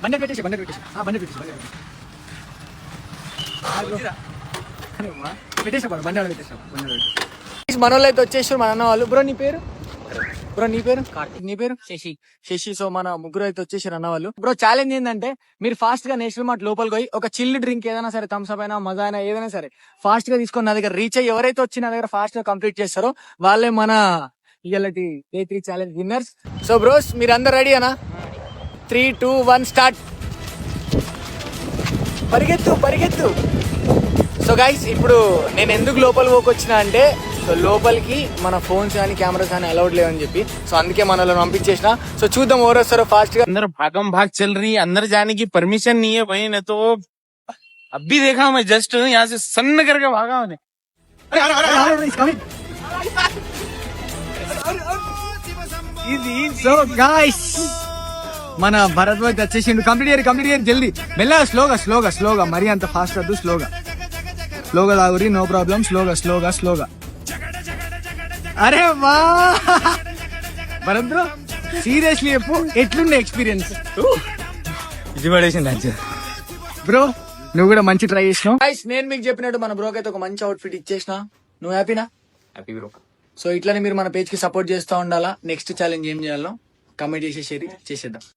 బండి పెట్టేసి మనోళ్ళు అయితే వచ్చేసారు. మన అన్న వాళ్ళు. బ్రో నీ పేరు? నీ పేరు? శశి. సో మన ముగ్గురు అయితే వచ్చేసారు అన్న వాళ్ళు. బ్రో ఛాలెంజ్ ఏంటంటే మీరు ఫాస్ట్ గా నేషనల్ మార్ట్ లోపలికి పోయి ఒక చిల్డ్ డ్రింక్ ఏదైనా సరే, థమ్స్అప్ అయినా మజా అయినా ఏదైనా సరే ఫాస్ట్ గా తీసుకొని నా దగ్గర రీచ్ అయ్యి ఎవరైతే వచ్చి నా దగ్గర ఫాస్ట్ గా కంప్లీట్ చేస్తారో వాళ్ళే మన ఇయాలటి day 3 challenge winners. So bros మీరు అందరు రెడీ అనా? 3, 2, 1 స్టార్ట్. పరిగెత్తు. సో గైస్ ఇప్పుడు నేను ఎందుకు లోపల పోకొచ్చినా అంటే, సో లోపలికి మన ఫోన్స్ కానీ కెమెరాస్ కానీ అలౌడ్ లేవని చెప్పి, సో అందుకే మనల్ని పంపించేసిన. సో చూద్దాం ఎవరు వస్తారో ఫాస్ట్ గా. अंदर भाग चल रही है, अंदर जाने की परमिशन नहीं है भाई, नहीं तो अभी देखा मैं जस्ट यहाँ से सन्न करके भागा मैंने. సో గైస్ మన భరద్వాజ్ వచ్చేసిండు. కంప్లీట్ చేయరు జల్దీ. మెల్లగా స్లోగా మరీ అంత ఫాస్ట్ వద్దు. స్లోగా లాగురి, నో ప్రాబ్లం. స్లోగా. అరే వా భరద్ర సీరియస్లీ చెప్పు, ఎట్లుండే ఎక్స్పీరియన్స్? ఇది పడేసింది బ్రో, నువ్వు కూడా మంచి ట్రై చేసినావు. నేను మీకు చెప్పినట్టు మన బ్రోకి అయితే ఒక మంచి అవుట్ఫిట్ ఇచ్చేసిన. నువ్వు హ్యాపీనా? Happy bro. సో ఇట్లానే మీరు మన పేజ్ కి సపోర్ట్ చేస్తూ ఉండాలా. నెక్స్ట్ ఛాలెంజ్ ఏం చేయాలో కమెంట్ చేసేసేది చేసేద్దాం.